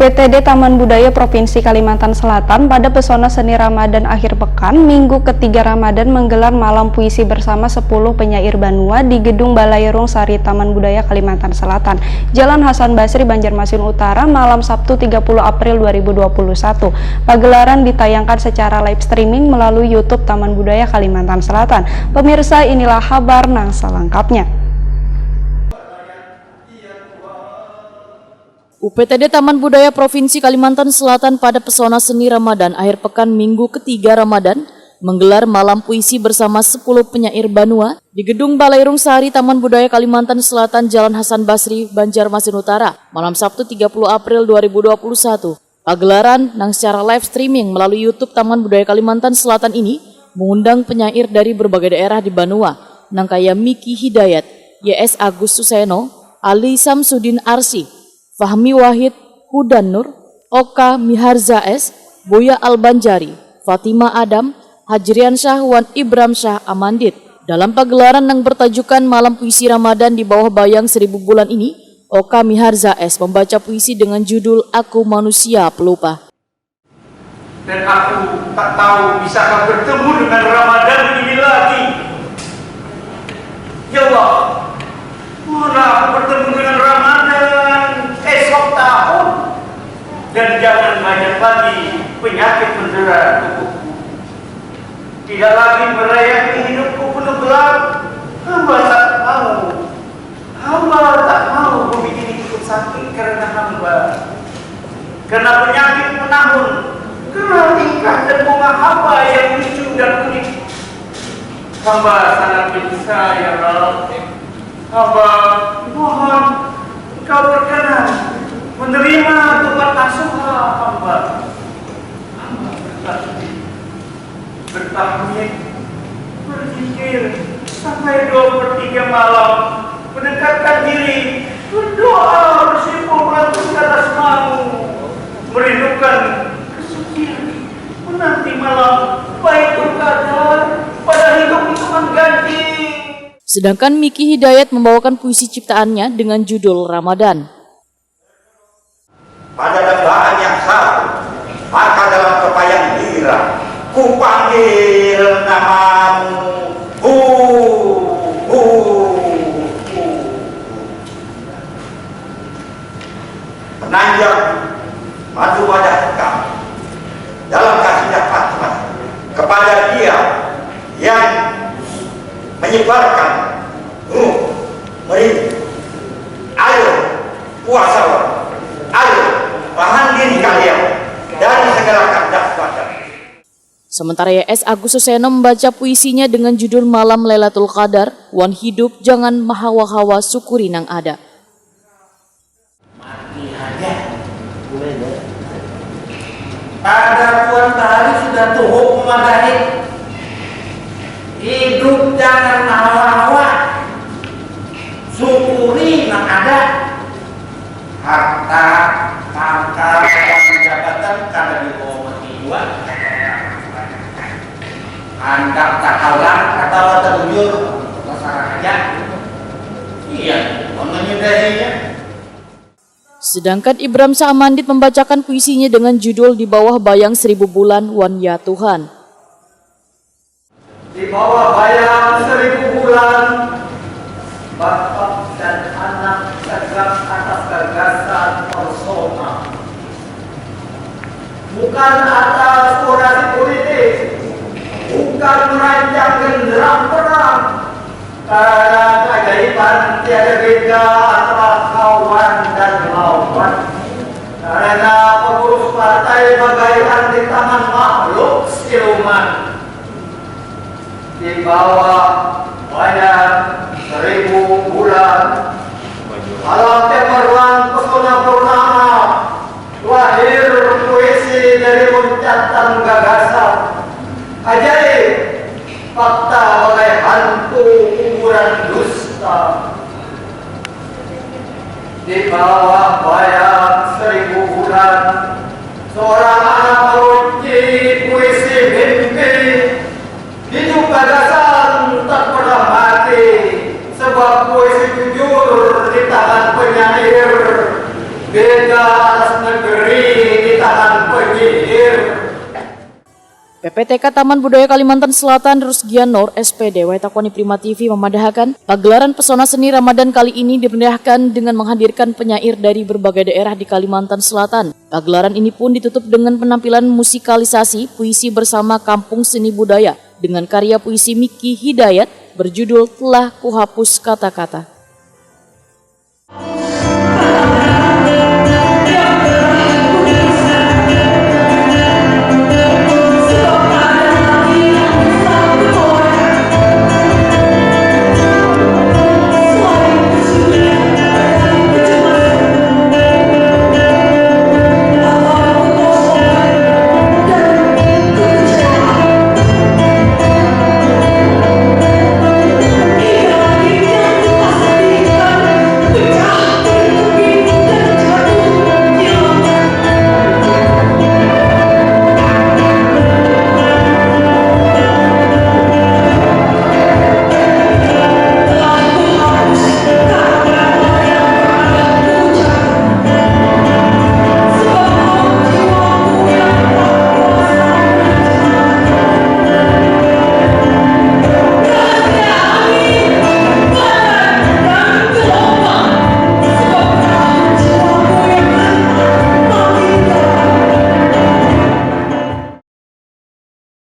UPTD Taman Budaya Provinsi Kalimantan Selatan pada Pesona Seni Ramadan akhir pekan, Minggu ketiga Ramadan menggelar malam puisi bersama 10 penyair Banua di Gedung Balairung Sari Taman Budaya Kalimantan Selatan, Jalan Hasan Basri, Banjarmasin Utara, malam Sabtu 30 April 2021. Pagelaran ditayangkan secara live streaming melalui YouTube Taman Budaya Kalimantan Selatan. Pemirsa, inilah kabar selengkapnya. UPTD Taman Budaya Provinsi Kalimantan Selatan pada Pesona Seni Ramadan akhir pekan Minggu ketiga Ramadan menggelar malam puisi bersama 10 penyair Banua di Gedung Balairung Sari Taman Budaya Kalimantan Selatan, Jalan Hasan Basri, Banjarmasin Utara, malam Sabtu 30 April 2021. Pagelaran yang secara live streaming melalui YouTube Taman Budaya Kalimantan Selatan ini mengundang penyair dari berbagai daerah di Banua, nangkaya Miki Hidayat, YS Agus Suseno, Ali Samsudin Arsi, Fahmi Wahid, Hudan Nur, Oka Miharza S, Boya Albanjari, Fatima Adam, Hajrian Syah, Wan Ibram Syah Amandit. Dalam pagelaran yang bertajukan Malam Puisi Ramadan di bawah bayang 1000 bulan ini, Oka Miharza S membaca puisi dengan judul Aku Manusia Pelupa. Dan aku tak tahu bisakah bertemu dengan Ramadan ini lagi. Ya Allah, mohonlah aku bertemu dengan Ramadan esok tahun, dan jangan banyak lagi penyakit mendera tubuhku. Tidak lagi merayakan hidupku penuh gelap. Hamba tak mau bumi ini ikut sakit karena hamba, karena penyakit menahun, karena tingkah dan bunga hamba yang lucu dan unik. Hamba sangat bisa, ya Allah. Hamba mohon Engkau berkenan menerima tobat nasuha hamba. Bertahmid, berzikir sampai 2/3 malam, mendekatkan diri, berdoa bersimpuh melantunkan asmamu, merindukan kesucian, menanti malam Baitul Qadar pada hidup itu mengganti. Sedangkan Miki Hidayat membawakan puisi ciptaannya dengan judul Ramadan. Pada dambaan yang satu, maka dalam kepayang nira, ku panggil namamu, penanjak maju wajah kamu dalam kasihnya Fatmah kepada dia yang menyebarkan merindu. Ayo puasalah, ayo tahan diri kalian dari segala kandas badan. Sementara YS Agus Suseno membaca puisinya dengan judul Malam Lailatul Qadar, Wan hidup jangan mahawa-hawa syukuri nang ada. Mati aja, pada Tuhan Tahari sudah tuhuk memadai. Hidup jangan hawa-hawa, syukuri yang ada. Harta, pangkat, dan jabatan kada dibawa jiwa. Anda tak kalah atau terjun masyarakat. Iya, menyudahinya. Sedangkan Ibram Syah Amandit membacakan puisinya dengan judul Di Bawah Bayang 1000 Bulan, Wan Ya Tuhan. Di bawah bayang 1000 bulan, bapak dan anak tegak atas gagasan persona, bukan atas orasi politik, bukan merancang genderang perang, karena keajaiban tiada beda antara kawan dan lawan, karena pengurus partai bagaikan di tangan makhluk siluman. Di bawah bayang 1000 bulan, malam cemerlang pesona purnama, lahir puisi dari loncatan gagasan, ajaib fakta oleh hantu kuburan dusta. Di bawah bayang 1000 bulan, seorang anak meruji puisi mimpi. Hidup gagasan tak pernah mati, sebab puisi jujur di tangan penyair. Beda atas negeri PPTK Taman Budaya Kalimantan Selatan Rusgian Nur SPD Waitakoni Prima TV memadahakan pagelaran pesona seni Ramadan kali ini dimeriahkan dengan menghadirkan penyair dari berbagai daerah di Kalimantan Selatan. Pagelaran ini pun ditutup dengan penampilan musikalisasi puisi bersama Kampung Seni Budaya dengan karya puisi Miki Hidayat berjudul Telah Kuhapus Kata-Kata.